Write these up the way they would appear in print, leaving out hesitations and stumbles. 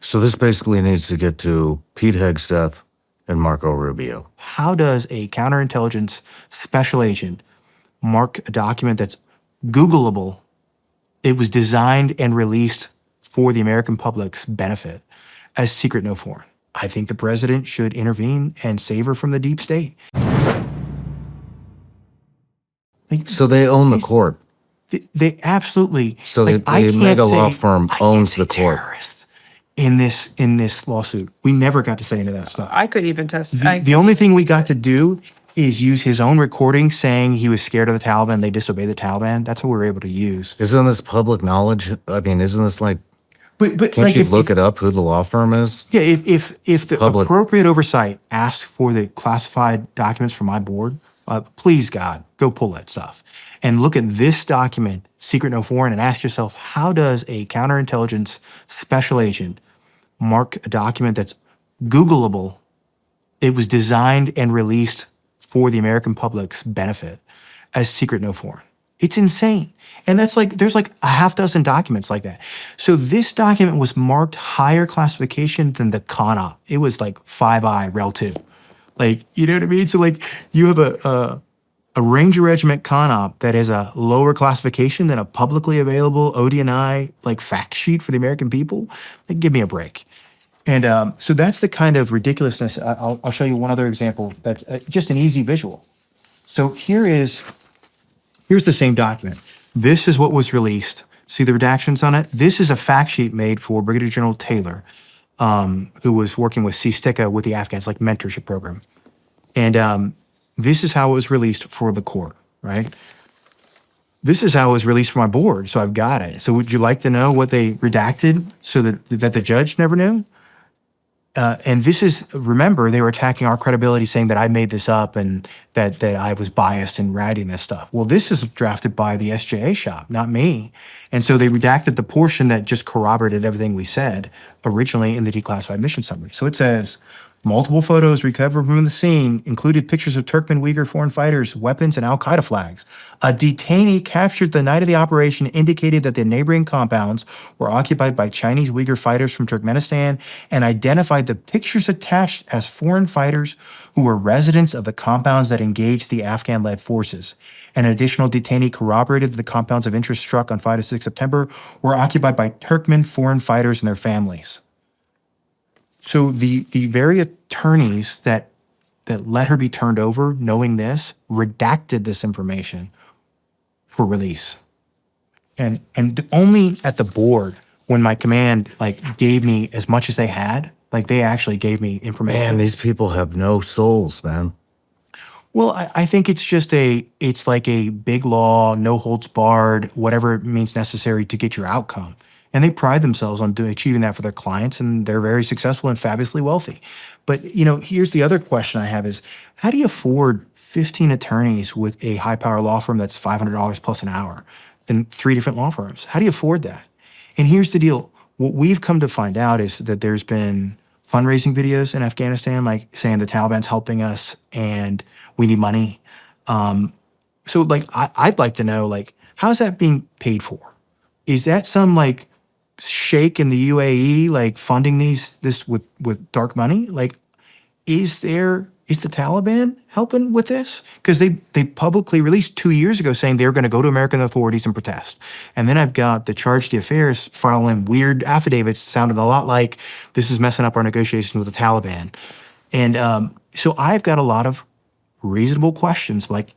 So this basically needs to get to Pete Hegseth and Marco Rubio. How does a counterintelligence special agent mark a document that's Googleable? It was designed and released for the American public's benefit as secret no foreign. I think the president should intervene and save her from the deep state. So they own the court. They absolutely. So the mega law firm owns the court. Terrorist in this lawsuit. We never got to say any of that stuff. I could even testify. The only thing we got to do is use his own recording saying he was scared of the Taliban, they disobeyed the Taliban. That's what we were able to use. Isn't this public knowledge? I mean, isn't this like, But can't like you look it up who the law firm is? Yeah, if the Public. appropriate oversight asks for the classified documents from my board, please God, go pull that stuff. And look at this document, secret no foreign, and ask yourself, how does a counterintelligence special agent mark a document that's Googleable? It was designed and released for the American public's benefit as secret no foreign. It's insane. And that's like, there's like a half dozen documents like that. So this document was marked higher classification than the CONOP. It was like 5I Rel 2. Like, you know what I mean? So like you have a Ranger Regiment CONOP that is a lower classification than a publicly available ODNI like fact sheet for the American people. Like, give me a break. And so that's the kind of ridiculousness. I'll show you one other example that's just an easy visual. So here's the same document. This is what was released. See the redactions on it? This is a fact sheet made for Brigadier General Taylor, who was working with CSTICA with the Afghans, like mentorship program. And this is how it was released for the court, right? This is how it was released for my board, so I've got it. So would you like to know what they redacted so that the judge never knew? And this is, remember, they were attacking our credibility, saying that I made this up and that I was biased in writing this stuff. Well, this is drafted by the SJA shop, not me. And so they redacted the portion that just corroborated everything we said originally in the declassified mission summary. So it says, multiple photos recovered from the scene included pictures of Turkmen Uyghur foreign fighters, weapons, and al-Qaeda flags. A detainee captured the night of the operation indicated that the neighboring compounds were occupied by Chinese Uyghur fighters from Turkmenistan and identified the pictures attached as foreign fighters who were residents of the compounds that engaged the Afghan-led forces. An additional detainee corroborated that the compounds of interest struck on 5 to 6 September were occupied by Turkmen foreign fighters and their families. So the very attorneys that let her be turned over, knowing this, redacted this information for release. And only at the board, when my command like gave me as much as they had, like they actually gave me information. Man, these people have no souls, man. Well, I think it's like a big law, no holds barred, whatever it means necessary to get your outcome. And they pride themselves on achieving that for their clients, and they're very successful and fabulously wealthy. But, you know, here's the other question I have is, how do you afford 15 attorneys with a high-power law firm that's $500 plus an hour in 3 different law firms? How do you afford that? And here's the deal. What we've come to find out is that there's been fundraising videos in Afghanistan, like saying the Taliban's helping us and we need money. So, like, I'd like to know, like, how's that being paid for? Is that some, like, sheikh in the UAE like funding this with dark money? Like, is the Taliban helping with this? Because they publicly released 2 years ago saying they were going to go to American authorities and protest. And then I've got the charge d'affaires filing weird affidavits sounding a lot like this is messing up our negotiations with the Taliban. And so I've got a lot of reasonable questions like,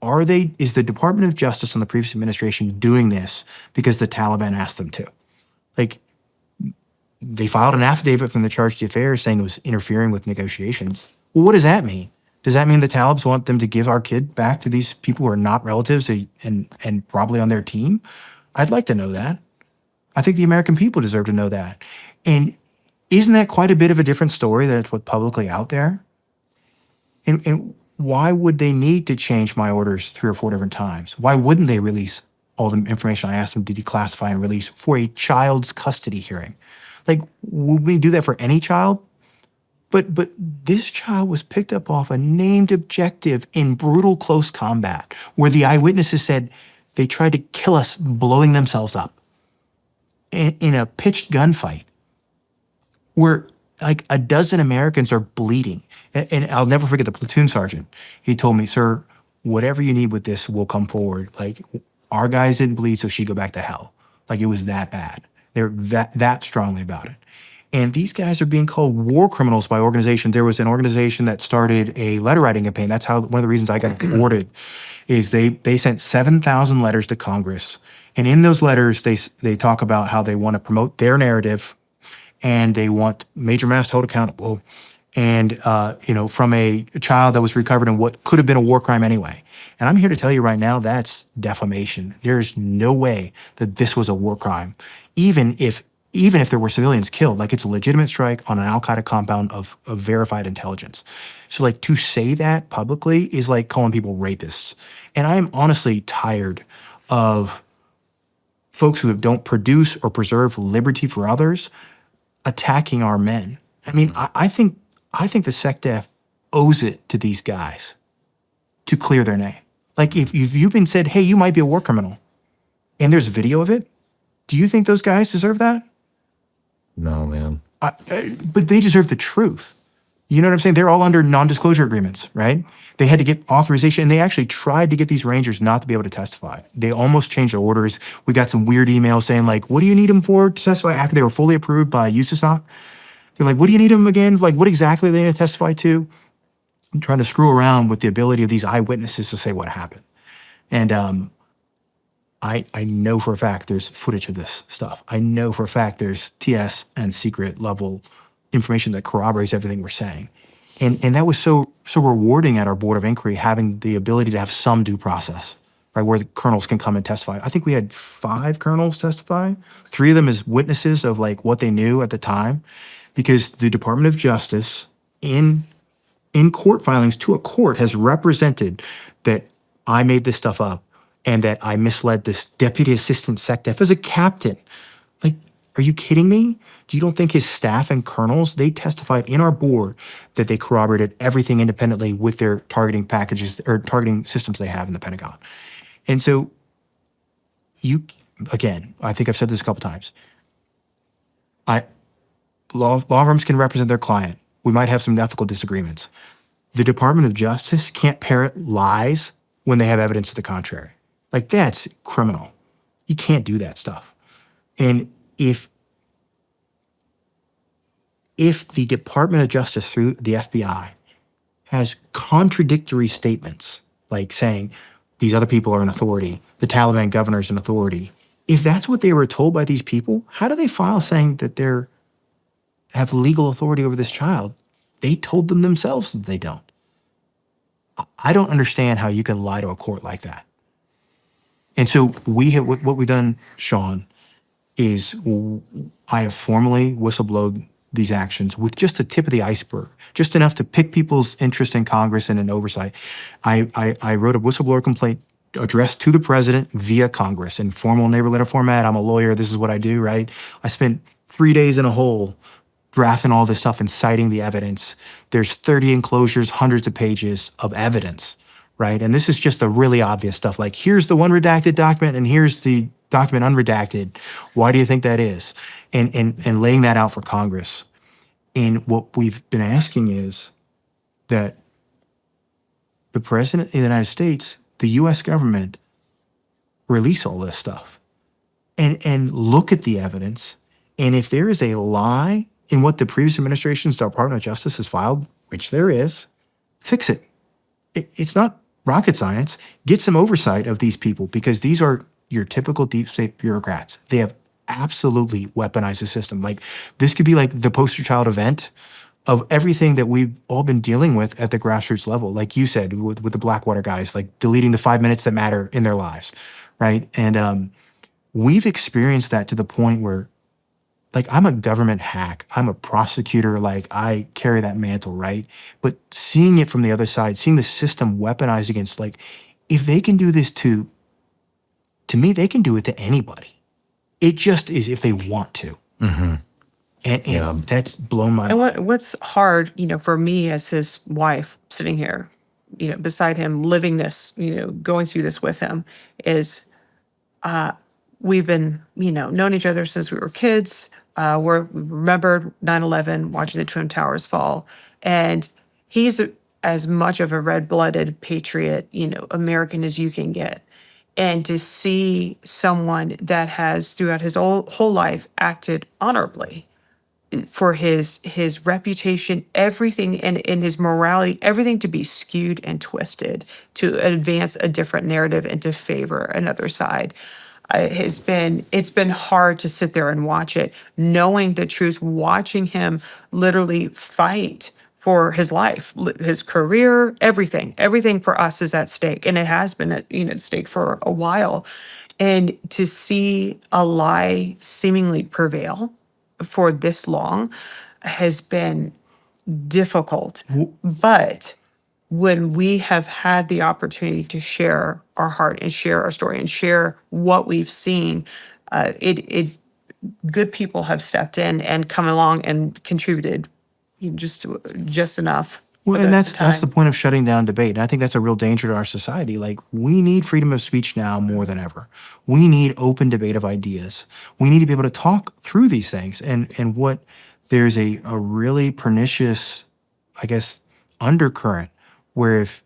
is the Department of Justice and the previous administration doing this because the Taliban asked them to? Like, they filed an affidavit from the charge d'affaires saying it was interfering with negotiations. Well, what does that mean? Does that mean the Talibs want them to give our kid back to these people who are not relatives and probably on their team? I'd like to know that. I think the American people deserve to know that. And isn't that quite a bit of a different story than what's publicly out there? And why would they need to change my orders 3 or 4 different times? Why wouldn't they release all the information I asked them to declassify and release for a child's custody hearing? Like, would we do that for any child? But this child was picked up off a named objective in brutal close combat, where the eyewitnesses said they tried to kill us, blowing themselves up in a pitched gunfight. where like a dozen Americans are bleeding. And I'll never forget the platoon sergeant. He told me, sir, whatever you need with this will come forward. Like our guys didn't bleed, so she go back to hell. Like it was that bad. They're that strongly about it. And these guys are being called war criminals by organizations. There was an organization that started a letter writing campaign. That's how one of the reasons I got awarded is they sent 7,000 letters to Congress. And in those letters, they talk about how they want to promote their narrative and they want Major Mass held accountable. And, from a child that was recovered in what could have been a war crime anyway. And I'm here to tell you right now, that's defamation. There's no way that this was a war crime, even if there were civilians killed. Like it's a legitimate strike on an Al-Qaeda compound of verified intelligence. So like to say that publicly is like calling people rapists. And I'm honestly tired of folks who don't produce or preserve liberty for others attacking our men. I mean, I think the SecDef owes it to these guys to clear their name. Like if you've been said, hey, you might be a war criminal, and there's video of it, do you think those guys deserve that? No, man. But they deserve the truth. You know what I'm saying? They're all under non-disclosure agreements, right? They had to get authorization, and they actually tried to get these Rangers not to be able to testify. They almost changed their orders. We got some weird emails saying, like, what do you need them for to testify after they were fully approved by USASOC? They're like, what do you need them again? Like, what exactly are they going to testify to? I'm trying to screw around with the ability of these eyewitnesses to say what happened. And I know for a fact there's footage of this stuff. I know for a fact there's TS and secret level information that corroborates everything we're saying. And that was so rewarding at our board of inquiry, having the ability to have some due process, right, where the colonels can come and testify. I think we had 5 colonels testify, 3 of them as witnesses of like what they knew at the time, because the Department of Justice in court filings to a court has represented that I made this stuff up and that I misled this deputy assistant SecDef as a captain. Like, are you kidding me? You don't think his staff and colonels, they testified in our board that they corroborated everything independently with their targeting packages or targeting systems they have in the Pentagon. And so again, I think I've said this a couple times. Law firms can represent their client. We might have some ethical disagreements. The Department of Justice can't parrot lies when they have evidence to the contrary. Like, that's criminal. You can't do that stuff. And if the Department of Justice through the FBI has contradictory statements, like saying these other people are an authority, the Taliban governor is an authority, if that's what they were told by these people, how do they file saying that they're have legal authority over this child? They told them themselves that they don't. I don't understand how you can lie to a court like that. And so what we've done, Shawn, is I have formally whistleblowed these actions with just the tip of the iceberg, just enough to pick people's interest in Congress and in oversight. I wrote a whistleblower complaint addressed to the president via Congress in formal neighbor letter format. I'm a lawyer. This is what I do, right? I spent 3 days in a hole drafting all this stuff and citing the evidence. There's 30 enclosures, hundreds of pages of evidence, right? And this is just the really obvious stuff. Like, here's the one redacted document and here's the document unredacted. Why do you think that is? And laying that out for Congress. And what we've been asking is that the president of the United States, the US government, release all this stuff and look at the evidence. And if there is a lie in what the previous administration's Department of Justice has filed, which there is, fix it. It's not rocket science. Get some oversight of these people, because these are your typical deep state bureaucrats. They have absolutely weaponized the system. Like, this could be like the poster child event of everything that we've all been dealing with at the grassroots level. Like you said, with the Blackwater guys, like deleting the 5 minutes that matter in their lives, right? And we've experienced that to the point where, like, I'm a government hack. I'm a prosecutor. Like, I carry that mantle, right? But seeing it from the other side, seeing the system weaponized against, like, if they can do this to me, they can do it to anybody. It just is if they want to. Mm-hmm. And that's blown my mind. And what's hard, for me as his wife sitting here, beside him, living this, going through this with him, is we've been, known each other since we were kids. we remembered 9/11, watching the Twin Towers fall. And he's as much of a red-blooded patriot, American as you can get. And to see someone that has throughout his whole life acted honorably for his reputation, everything, and his morality, everything to be skewed and twisted to advance a different narrative and to favor another side. It's been hard to sit there and watch it, knowing the truth, watching him literally fight for his life, his career, everything for us is at stake, and it has been at stake for a while. And to see a lie seemingly prevail for this long has been difficult. But when we have had the opportunity to share our heart and share our story and share what we've seen, it good people have stepped in and come along and contributed just enough. Well, for and the that's the time. point of shutting down debate. And I think that's a real danger to our society. Like, we need freedom of speech now more than ever. We need open debate of ideas. We need to be able to talk through these things. And what there's a really pernicious, I guess, undercurrent where if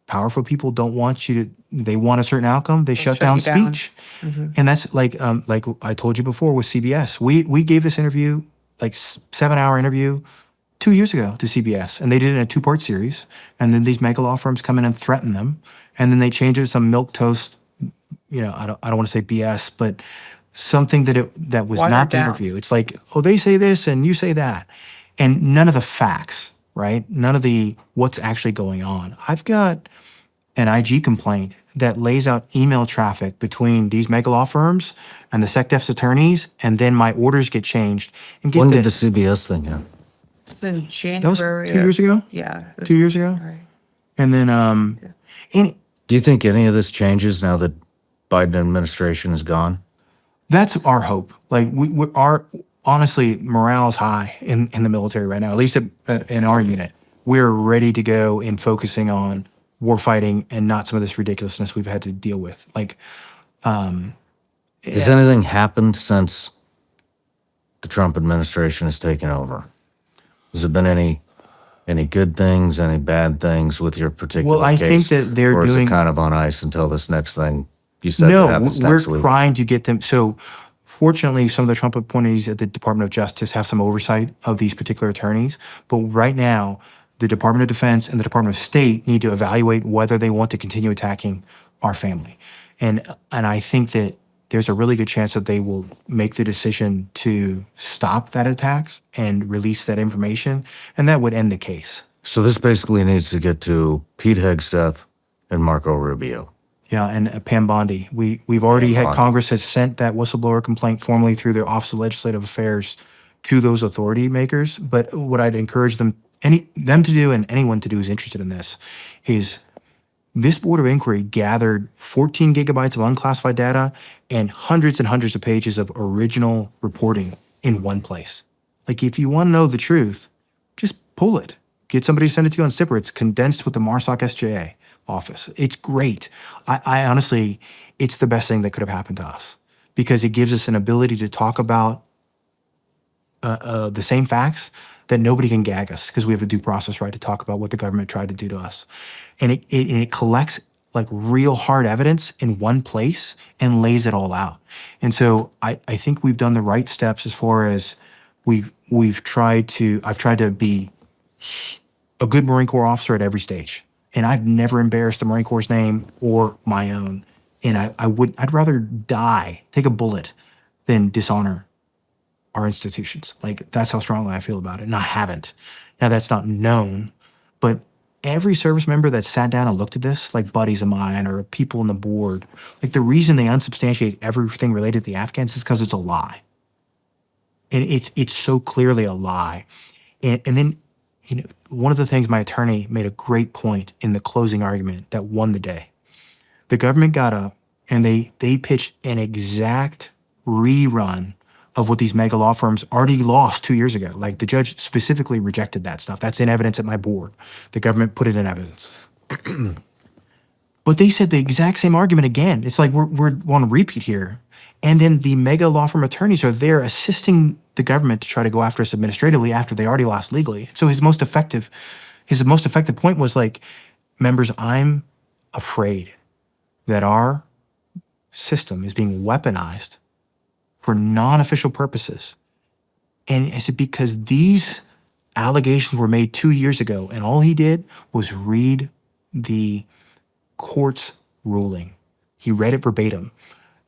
powerful people don't want you to, they want a certain outcome, they shut shut down you down. speech. And that's like I told you before with CBS. We gave this interview, like 7-hour interview, 2 years ago to CBS, and they did it in a 2-part series. And then these mega law firms come in and threaten them, and then they change it to some milk toast. I don't want to say BS, but something that was Watered not the down. interview. It's like, oh, they say this and you say that, and none of the facts, right? None of the what's actually going on. I've got an IG complaint that lays out email traffic between these mega law firms and the SecDef's attorneys, and then my orders get changed. And get When did the this, CBS thing happen? It's in that was January. 2 years ago. Yeah. it was 2 years ago. January. And then, and Do you think any of this changes now that Biden administration is gone? that's our hope. Like, we are, honestly, morale is high in the military right now, at least in our unit. We're ready to go in focusing on war fighting and not some of this ridiculousness we've had to deal with. Like, Has anything happened since the Trump administration has taken over? Has there been any good things, any bad things with your particular Well, I case? think that they're or is doing- it kind of on ice until this next thing you said no, happens we're next week? trying to get them. So, fortunately, some of the Trump appointees at the Department of Justice have some oversight of these particular attorneys. But right now, the Department of Defense and the Department of State need to evaluate whether they want to continue attacking our family. And I think that there's a really good chance that they will make the decision to stop that attacks and release that information, and that would end the case. So this basically needs to get to Pete Hegseth and Marco Rubio. Yeah, and Pam Bondi. We've already had Bondi. Congress has sent that whistleblower complaint formally through their Office of Legislative Affairs to those authority makers. But what I'd encourage them to do, and anyone to do who's interested in this, is this Board of Inquiry gathered 14 gigabytes of unclassified data and hundreds of pages of original reporting in one place. Like, if you want to know the truth, just pull it. Get somebody to send it to you on zipper. It's condensed with the MARSOC SJA office. It's great. I honestly, it's the best thing that could have happened to us because it gives us an ability to talk about the same facts that nobody can gag us because we have a due process right to talk about what the government tried to do to us. And it collects like real hard evidence in one place and lays it all out. And so I think we've done the right steps as far as I've tried to be a good Marine Corps officer at every stage. And I've never embarrassed the Marine Corps' name or my own. And I'd rather die, take a bullet, than dishonor our institutions. Like, that's how strongly I feel about it. And I haven't. Now, that's not known, but every service member that sat down and looked at this, like buddies of mine or people on the board, like, the reason they unsubstantiate everything related to the Afghans is because it's a lie. And it's so clearly a lie. And then, one of the things, my attorney made a great point in the closing argument that won the day. The government got up and they pitched an exact rerun of what these mega law firms already lost 2 years ago. Like, the judge specifically rejected that stuff. That's in evidence at my board. The government put it in evidence. But they said the exact same argument again. It's like we're on repeat here. And then the mega law firm attorneys are there assisting the government to try to go after us administratively after they already lost legally. So his most effective point was like, members, I'm afraid that our system is being weaponized for non-official purposes. And I said, because these allegations were made 2 years ago, and all he did was read the court's ruling. He read it verbatim.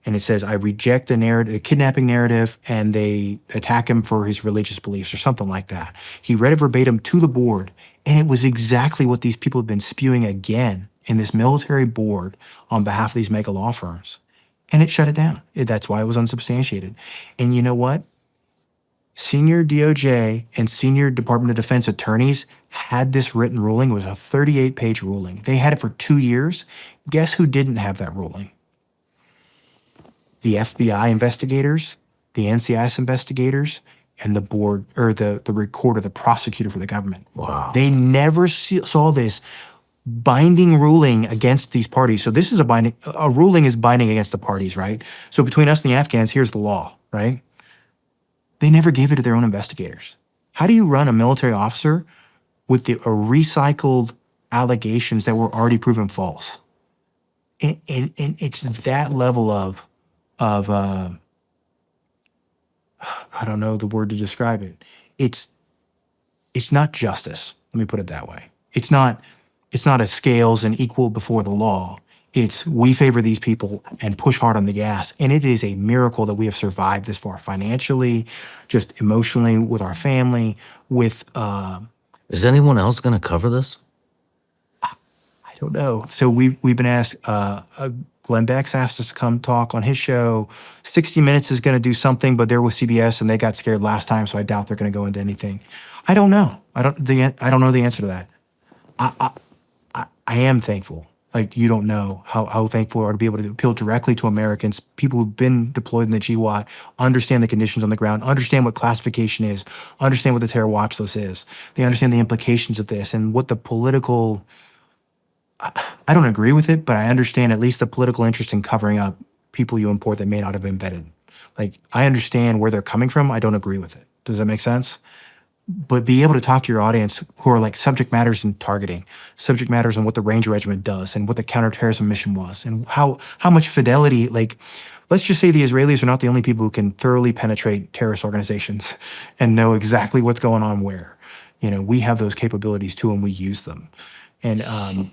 And it says, I reject the kidnapping narrative, and they attack him for his religious beliefs or something like that. He read it verbatim to the board, and it was exactly what these people have been spewing again in this military board on behalf of these mega law firms. And it shut it down. That's why it was unsubstantiated. And you know what? Senior DOJ and senior Department of Defense attorneys had this written ruling. It was a 38-page ruling. They had it for 2 years. Guess who didn't have that ruling? The FBI investigators, the NCIS investigators, and the board, or the recorder, the prosecutor for the government. Wow. They never saw this binding ruling against these parties. So this is a ruling is binding against the parties, right? So between us and the Afghans, here's the law, right? They never gave it to their own investigators. How do you run a military officer with the recycled allegations that were already proven false? And it's that level of I don't know the word to describe it. It's not justice. Let me put it that way. It's not a scales and equal before the law. It's we favor these people and push hard on the gas. And it is a miracle that we have survived this far financially, just emotionally, with our family, with Is anyone else going to cover this? I don't know. So we've been asked, Glenn Beck's asked us to come talk on his show. 60 Minutes is going to do something, but they're with CBS and they got scared last time, so I doubt they're going to go into anything. I don't know. I don't know the answer to that. I am thankful. Like, you don't know how thankful we are to be able to appeal directly to Americans, people who've been deployed in the GWAT, understand the conditions on the ground, understand what classification is, understand what the terror watch list is. They understand the implications of this and what the political, I don't agree with it, but I understand at least the political interest in covering up people you import that may not have been vetted. Like, I understand where they're coming from. I don't agree with it. Does that make sense? But be able to talk to your audience who are like subject matters in targeting, subject matters on what the Ranger Regiment does and what the counterterrorism mission was and how much fidelity, like, let's just say the Israelis are not the only people who can thoroughly penetrate terrorist organizations and know exactly what's going on where. You know, we have those capabilities too, and we use them. And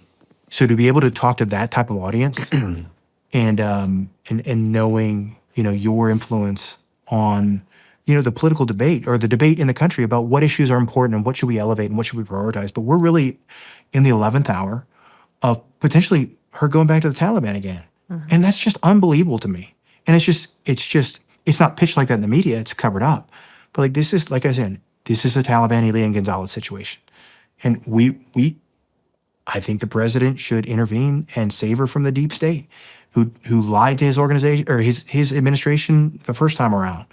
so to be able to talk to that type of audience and knowing, you know, your influence on, you know, the political debate or the debate in the country about what issues are important and what should we elevate and what should we prioritize. But we're really in the 11th hour of potentially her going back to the Taliban again. Mm-hmm. And that's just unbelievable to me. And it's not pitched like that in the media. It's covered up. But like, this is, like I said, this is a Taliban Elian Gonzalez situation. And I think the president should intervene and save her from the deep state who lied to his organization or his administration the first time around.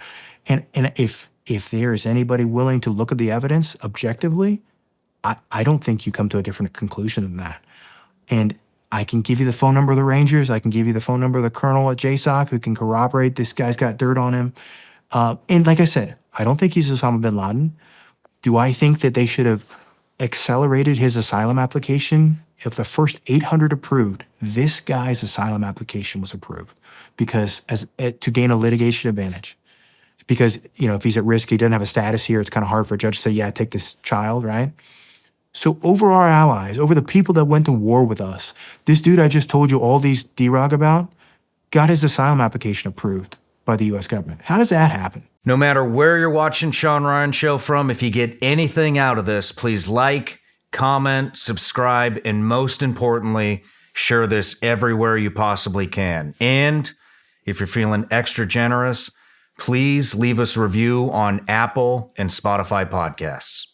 And if there is anybody willing to look at the evidence objectively, I don't think you come to a different conclusion than that. And I can give you the phone number of the Rangers. I can give you the phone number of the colonel at JSOC who can corroborate this guy's got dirt on him. And like I said, I don't think he's Osama bin Laden. Do I think that they should have accelerated his asylum application? If the first 800 approved, this guy's asylum application was approved because to gain a litigation advantage. Because, you know, if he's at risk, he doesn't have a status here, it's kind of hard for a judge to say, yeah, take this child, right? So over our allies, over the people that went to war with us, this dude I just told you all these D-Rog about got his asylum application approved by the U.S. government. How does that happen? No matter where you're watching Shawn Ryan Show from, if you get anything out of this, please like, comment, subscribe, and most importantly, share this everywhere you possibly can. And if you're feeling extra generous, please leave us a review on Apple and Spotify podcasts.